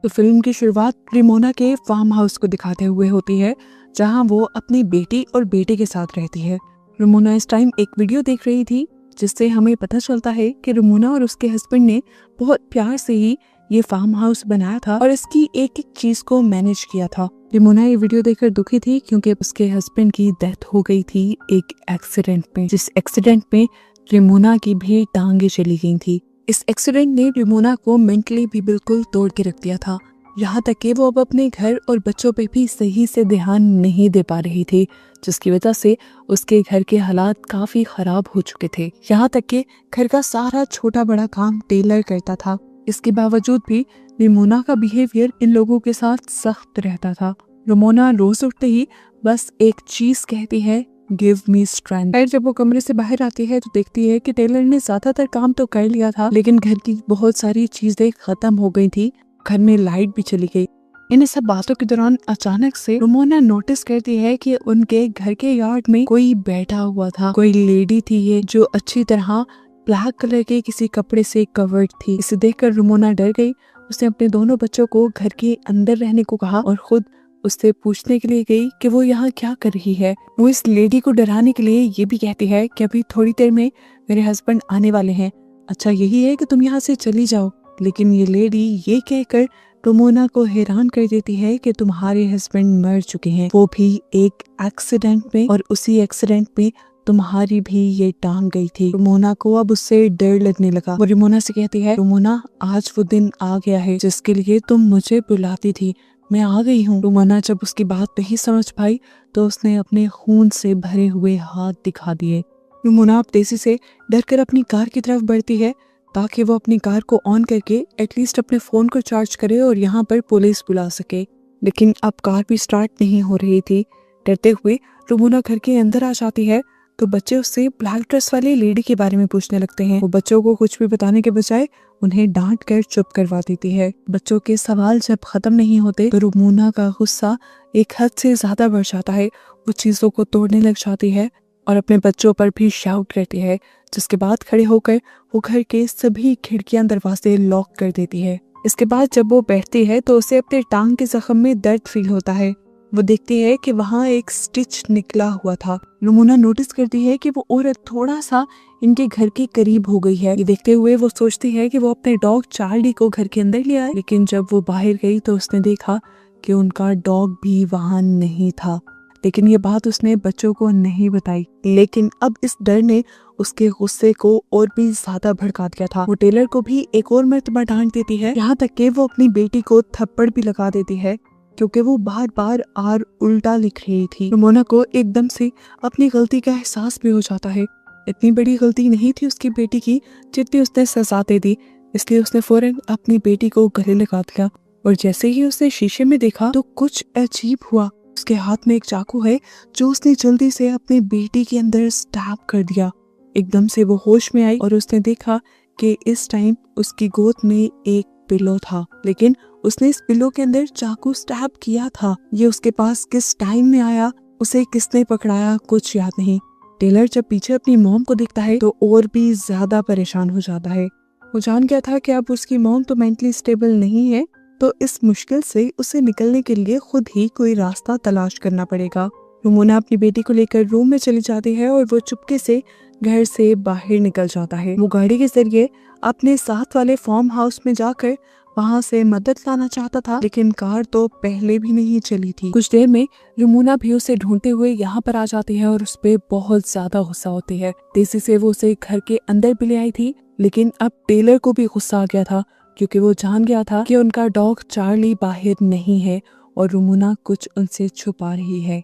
तो फिल्म की शुरुआत रेमोना के फार्म हाउस को दिखाते हुए होती है, जहां वो अपनी बेटी और बेटे के साथ रहती है। रेमोना इस टाइम एक वीडियो देख रही थी, जिससे हमें पता चलता है कि रेमोना और उसके हस्बैंड ने बहुत प्यार से ही ये फार्म हाउस बनाया था और इसकी एक एक चीज को मैनेज किया था। रेमोना ये वीडियो देखकर दुखी थी, क्योंकि उसके हस्बैंड की डेथ हो गई थी एक एक्सीडेंट में, जिस एक्सीडेंट में रेमोना की भी टांगे चली गई थी। इस एक्सीडेंट ने रेमोना को मेंटली भी बिल्कुल तोड़ के रख दिया था, यहाँ तक कि वो अब अपने घर और बच्चों पे भी सही से ध्यान नहीं दे पा रही थी, जिसकी वजह से उसके घर के हालात काफी खराब हो चुके थे। यहाँ तक कि घर का सारा छोटा बड़ा काम टेलर करता था। इसके बावजूद भी रेमोना का बिहेवियर इन लोगों के साथ सख्त रहता था। रेमोना रोज उठते ही बस एक चीज कहती है, गिव मी स्ट्रेंथ। फिर जब वो कमरे से बाहर आती है तो देखती है कि टेलर ने ज्यादातर काम तो कर लिया था, लेकिन घर की बहुत सारी चीजें खत्म हो गई थी। घर में लाइट भी चली गई। इन सब बातों के दौरान अचानक से रेमोना नोटिस करती है कि उनके घर के यार्ड में कोई बैठा हुआ था। कोई लेडी थी ये, जो अच्छी तरह ब्लैक कलर के किसी कपड़े से कवर्ड थी। इसे देखकर रेमोना डर गई। उसने अपने दोनों बच्चों को घर के अंदर रहने को कहा और खुद उससे पूछने के लिए गई कि वो यहाँ क्या कर रही है। वो इस लेडी को डराने के लिए ये भी कहती है कि अभी थोड़ी देर में मेरे हस्बैंड आने वाले हैं, अच्छा यही है कि तुम यहाँ से चली जाओ। लेकिन ये लेडी ये कहकर रेमोना को हैरान कर देती है कि तुम्हारे हस्बैंड मर चुके हैं, वो भी एक एक्सीडेंट में, और उसी एक्सीडेंट में तुम्हारी भी ये टांग गई थी। रेमोना को अब उससे डर लगने लगा। वो रेमोना से कहती है, रेमोना आज वो दिन आ गया है जिसके लिए तुम मुझे बुलाती थी, मैं आ गई हूँ। रेमोना जब उसकी बात नहीं समझ पाई तो उसने अपने खून से भरे हुए हाथ दिखा दिए। रेमोना अब तेजी से डर कर अपनी कार की तरफ बढ़ती है, ताकि वो अपनी कार को ऑन करके एटलीस्ट अपने फोन को चार्ज करे और यहाँ पर पुलिस बुला सके। लेकिन अब कार भी स्टार्ट नहीं हो रही थी। डरते हुए रेमोना घर के अंदर आ जाती है तो बच्चे उससे ब्लैक ड्रेस वाली लेडी के बारे में पूछने लगते हैं। वो बच्चों को कुछ भी बताने के बजाय उन्हें डांट कर चुप करवा देती है। बच्चों के सवाल जब खत्म नहीं होते तो रेमोना का गुस्सा एक हद से ज्यादा बढ़ जाता है। वो चीजों को तोड़ने लग जाती है और अपने बच्चों पर भी शाउट करती है, जिसके बाद खड़े होकर वो घर के सभी खिड़कियां दरवाजे लॉक कर देती है। इसके बाद जब वो बैठती है तो उसे अपने टांग के जख्म में दर्द फील होता है। वो देखती है कि वहाँ एक स्टिच निकला हुआ था। रेमोना नोटिस करती है कि वो औरत थोड़ा सा इनके घर के करीब हो गई है। ये देखते हुए वो सोचती है कि वो अपने डॉग चार्ली को घर के अंदर ले आए, लेकिन जब वो बाहर गई तो उसने देखा कि उनका डॉग भी वहाँ नहीं था। लेकिन ये बात उसने बच्चों को नहीं बताई। लेकिन अब इस डर ने उसके गुस्से को और भी ज्यादा भड़का दिया था। वो टेलर को भी एक और मर्तबा डांट देती है, यहाँ तक कि वो अपनी बेटी को थप्पड़ भी लगा देती है, क्योंकि वो बार बार आर उल्टा लिख रही थी। रेमोना को एकदम से अपनी गलती का एहसास भी हो जाता है। इतनी बड़ी गलती नहीं थी उसकी बेटी की जितनी उसने सजा दे दी, इसलिए उसने फौरन अपनी बेटी को गले लगा दिया। और जैसे ही उसने शीशे में देखा तो कुछ अजीब हुआ। उसके हाथ में एक चाकू है जो उसने जल्दी से अपनी बेटी के अंदर स्टैब कर दिया। एकदम से वो होश में आई और उसने देखा कि इस टाइम उसकी गोद में एक पिलो था, लेकिन उसने इस पिलो के अंदर चाकू स्टैब किया था। ये उसके पास किस टाइम में आया, उसे किसने पकड़ाया, कुछ याद नहीं। टेलर जब पीछे अपनी मॉम को देखता है तो और भी ज्यादा परेशान हो जाता है। वो जान गया था कि अब उसकी मॉम तो मेंटली स्टेबल नहीं है, तो इस मुश्किल से उसे निकलने के लिए खुद ही कोई रास्ता तलाश करना पड़ेगा। रेमोना अपनी बेटी को लेकर रूम में चली जाती है और वो चुपके से घर से बाहर निकल जाता है। वो गाड़ी के जरिए अपने साथ वाले फार्म हाउस में जाकर वहां से मदद लाना चाहता था, लेकिन कार तो पहले भी नहीं चली थी। कुछ देर में रेमोना भी उसे ढूंढते हुए यहाँ पर आ जाती है और उस पर बहुत ज्यादा गुस्सा होती है। तेजी से वो उसे घर के अंदर भी ले आई थी, लेकिन अब टेलर को भी गुस्सा आ गया था, क्योंकि वो जान गया था कि उनका डॉग चार्ली बाहर नहीं है और रेमोना कुछ उनसे छुपा रही है।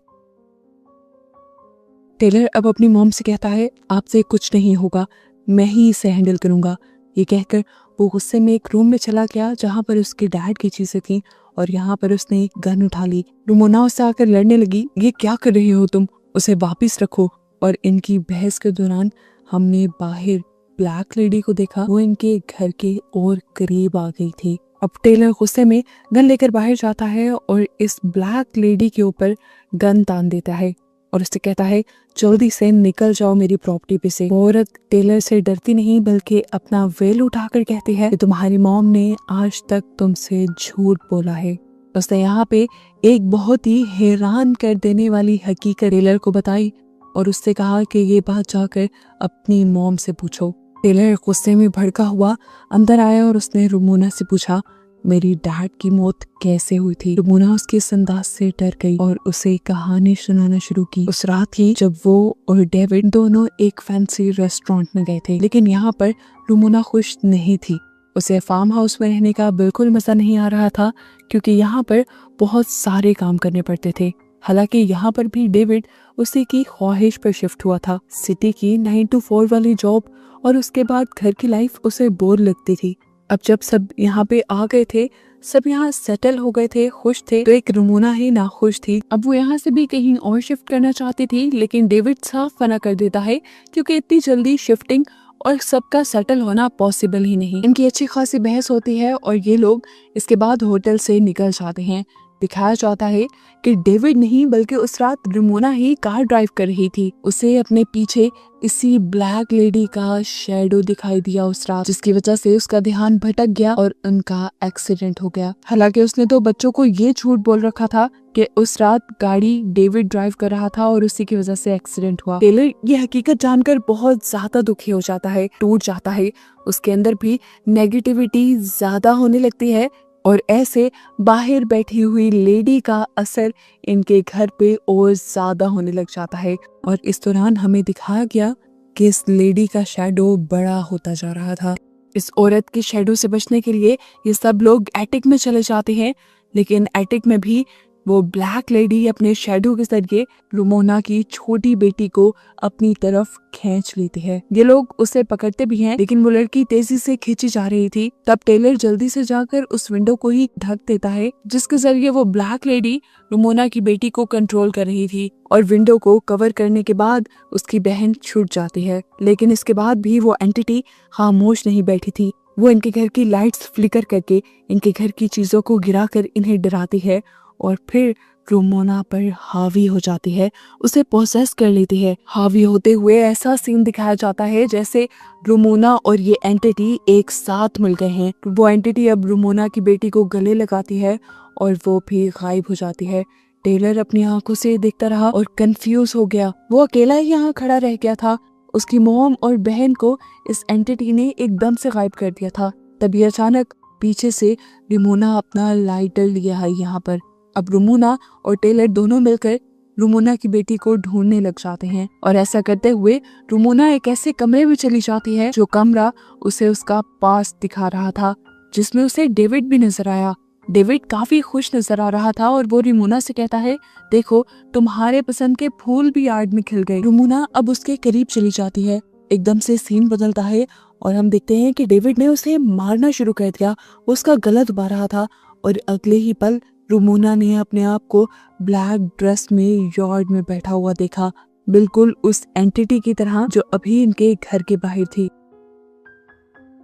टेलर अब अपनी मॉम से कहता है, आपसे कुछ नहीं होगा, मैं ही इसे हैंडल करूंगा। ये कहकर वो गुस्से में एक रूम में चला गया जहाँ पर उसके डैड की चीजें थी और यहाँ पर उसने एक गन उठा ली। रेमोना उससे आकर लड़ने लगी, ये क्या कर रही हो तुम, उसे वापिस रखो। और इनकी बहस के दौरान हमने बाहर ब्लैक लेडी को देखा, वो इनके घर के और करीब आ गई थी। अब टेलर गुस्से में गन लेकर बाहर जाता है और इस ब्लैक लेडी के ऊपर गन तान देता है और उससे कहता है जल्दी से निकल जाओ मेरी प्रॉपर्टी पे से। वो औरत टेलर से डरती नहीं बल्कि अपना वेल उठाकर कहती है कि तुम्हारी मॉम ने आज तक तुमसे झूठ बोला है। उसने यहाँ पे एक बहुत ही हैरान कर देने वाली हकीकत टेलर को बताई और उससे कहा कि ये बात जाकर अपनी मॉम से पूछो। टेलर गुस्से में भड़का हुआ अंदर आया और उसने रुमोना से पूछा मेरी डैड की मौत कैसे हुई थी। रुमोना उसके इस अंदाज से डर गई और उसे कहानी सुनाना शुरू की। उस रात थी जब वो और डेविड दोनों एक फैंसी रेस्टोरेंट में गए थे, लेकिन यहाँ पर रुमोना खुश नहीं थी। उसे फार्म हाउस में रहने का बिल्कुल मजा नहीं आ रहा था क्योंकि यहाँ पर बहुत सारे काम करने पड़ते थे। हालांकि यहाँ पर भी डेविड उसी की ख्वाहिश पर शिफ्ट हुआ था। सिटी की 9 to 4 वाली जॉब और उसके बाद घर की लाइफ उसे बोर लगती थी। अब जब सब यहाँ पे आ गए थे, सब यहाँ सेटल हो गए थे, खुश थे, तो एक रुमोना ही नाखुश थी। अब वो यहाँ से भी कहीं और शिफ्ट करना चाहती थी, लेकिन डेविड साफ मना कर देता है क्योंकि इतनी जल्दी शिफ्टिंग और सबका सेटल होना पॉसिबल ही नहीं। इनकी अच्छी खासी बहस होती है और ये लोग इसके बाद होटल से निकल जाते हैं। दिखाया जाता है कि डेविड नहीं बल्कि उस रात रुमोना ही कार ड्राइव कर रही थी। उसे अपने पीछे इसी ब्लैक लेडी का शैडो दिखाई दिया उस रात, जिसकी वजह से उसका ध्यान भटक गया और उनका एक्सीडेंट हो गया। हालांकि उसने तो बच्चों को ये झूठ बोल रखा था कि उस रात गाड़ी डेविड ड्राइव कर रहा था और उसी की वजह से एक्सीडेंट हुआ। टेलर ये हकीकत जानकर बहुत ज्यादा दुखी हो जाता है, टूट जाता है। उसके अंदर भी नेगेटिविटी ज्यादा होने लगती है और ऐसे बाहर बैठी हुई लेडी का असर इनके घर पे और ज्यादा होने लग जाता है। और इस दौरान हमें दिखाया गया कि इस लेडी का शैडो बड़ा होता जा रहा था। इस औरत के शैडो से बचने के लिए ये सब लोग एटिक में चले जाते हैं, लेकिन एटिक में भी वो ब्लैक लेडी अपने शैडो के जरिए रुमोना की छोटी बेटी को अपनी तरफ खींच लेती है। ये लोग उसे पकड़ते भी हैं, लेकिन वो लड़की तेजी से खींची जा रही थी। तब टेलर जल्दी से जाकर उस विंडो को ही ढक देता है, जिसके जरिए वो ब्लैक लेडी रुमोना की बेटी को कंट्रोल कर रही थी। और विंडो को कवर करने के बाद उसकी बहन छूट जाती है, लेकिन इसके बाद भी वो एंटिटी खामोश नहीं बैठी थी। वो इनके घर की लाइट्स फ्लिकर करके इनके घर की चीजों को गिराकर इन्हें डराती है और फिर रुमोना पर हावी हो जाती है, उसे पोसेस कर लेती है। हावी होते हुए ऐसा सीन दिखाया जाता है जैसे रुमोना और ये एंटिटी एक साथ मिल गए हैं। वो एंटिटी अब रुमोना की बेटी को गले लगाती है और वो भी गायब हो जाती है। टेलर अपनी आंखों से देखता रहा और कंफ्यूज हो गया। वो अकेला ही यहाँ खड़ा रह गया था। उसकी मॉम और बहन को इस एंटिटी ने एकदम से गायब कर दिया था। तभी अचानक पीछे से रुमोना अपना लाइटर लिया है यहाँ पर। अब रुमोना और टेलर दोनों मिलकर रुमोना की बेटी को ढूंढने लग जाते हैं और ऐसा करते हुए रुमोना एक ऐसे कमरे में चली जाती है जो कमरा उसे उसका पास दिखा रहा था, जिसमें उसे डेविड भी नजर आया। डेविड काफी खुश नजर आ रहा था और वो रुमोना से कहता है, देखो तुम्हारे पसंद के फूल भी यार्ड में खिल गए। रुमोना अब उसके करीब चली जाती है। एकदम से सीन बदलता है और हम देखते हैं कि डेविड ने उसे मारना शुरू कर दिया। वो उसका गला दबा रहा था और अगले ही पल रुमोना ने अपने आप को ब्लैक ड्रेस में यार्ड में बैठा हुआ देखा, बिल्कुल उस एंटिटी की तरह जो अभी इनके घर के बाहर थी।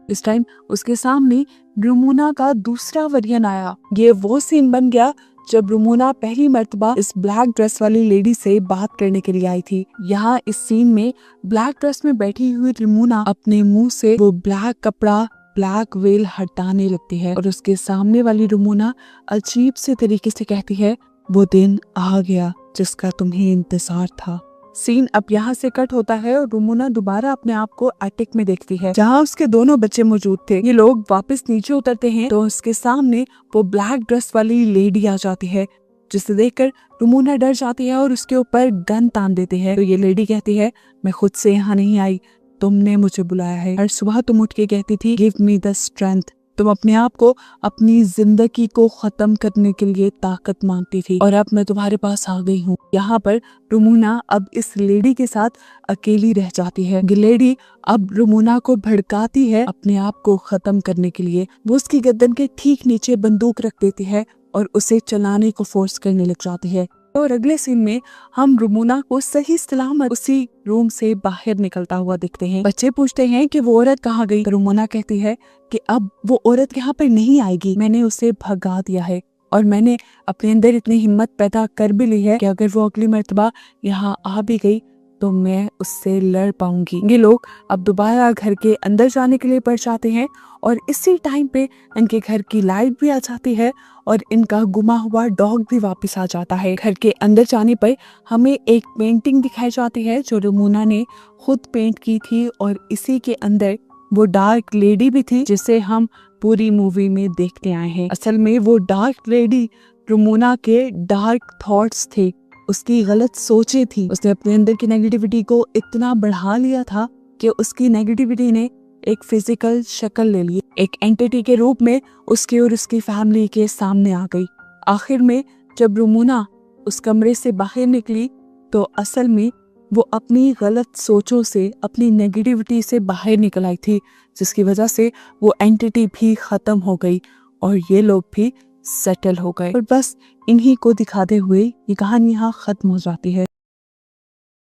इस टाइम उसके सामने रुमोना का दूसरा वर्जन आया। ये वो सीन बन गया जब रुमोना पहली मर्तबा इस ब्लैक ड्रेस वाली लेडी से बात करने के लिए आई थी। यहाँ इस सीन में ब्लैक ड्रेस में बैठी हुई रुमोना अपने मुंह से वो ब्लैक कपड़ा, ब्लैक वेल हटाने लगती है और उसके सामने वाली रुमोना अजीब से तरीके से कहती है, वो दिन आ गया जिसका तुम्हें इंतजार था। सीन अब यहाँ से कट होता है और रुमोना दोबारा अपने आप को एटिक में देखती है जहाँ उसके दोनों बच्चे मौजूद थे। ये लोग वापस नीचे उतरते हैं तो उसके सामने वो ब्लैक ड्रेस वाली लेडी आ जाती है, जिसे देखकर रुमोना डर जाती है और उसके ऊपर गन तान देती है। तो ये लेडी कहती है, मैं खुद से यहाँ नहीं आई, तुमने मुझे बुलाया है। हर सुबह तुम उठ के कहती थी, गिव मी द स्ट्रेंथ। तुम अपने आप को अपनी जिंदगी को खत्म करने के लिए ताकत मांगती थी और अब मैं तुम्हारे पास आ गई हूँ। यहाँ पर रुमोना अब इस लेडी के साथ अकेली रह जाती है। लेडी अब रुमोना को भड़काती है अपने आप को खत्म करने के लिए। वो उसकी गर्दन के ठीक नीचे बंदूक रख देती है और उसे चलाने को फोर्स करने लग जाती है। और अगले सीन में हम रुमोना को सही सलामत उसी रूम से बाहर निकलता हुआ दिखते हैं। बच्चे पूछते हैं कि वो औरत कहाँ गई। तो रुमोना कहती है कि अब वो औरत यहाँ पर नहीं आएगी, मैंने उसे भगा दिया है। और मैंने अपने अंदर इतनी हिम्मत पैदा कर भी ली है कि अगर वो अगली मर्तबा यहाँ आ भी गई तो मैं उससे लड़ पाऊंगी। ये लोग अब दोबारा घर के अंदर जाने के लिए बढ़ जाते हैं और इसी टाइम पे इनके घर की लाइट भी आ जाती है और इनका गुमा हुआ डॉग भी वापस आ जाता है। घर के अंदर जाने पर हमें एक पेंटिंग दिखाई जाती है जो रमोना ने खुद पेंट की थी और इसी के अंदर वो डार्क लेडी भी थी जिसे हम पूरी मूवी में देखते आए हैं। असल में वो डार्क लेडी रमोना के डार्क थॉट्स थे, उसकी गलत सोचें थी। उसने अपने अंदर की नेगेटिविटी को इतना बढ़ा लिया था कि उसकी नेगेटिविटी ने एक फिजिकल शक्ल ले ली, एक एंटिटी के रूप में उसके और उसकी फैमिली के सामने आ गई। आखिर में जब रमोना उस कमरे से बाहर निकली तो असल में वो अपनी गलत सोचों से, अपनी नेगेटिविटी से बाहर निकल आई थी, जिसकी वजह से वो एंटिटी भी खत्म हो गई और ये लोग भी सेटल हो गए। और बस इन्हीं को दिखाते हुए ये कहानी यहाँ खत्म हो जाती है।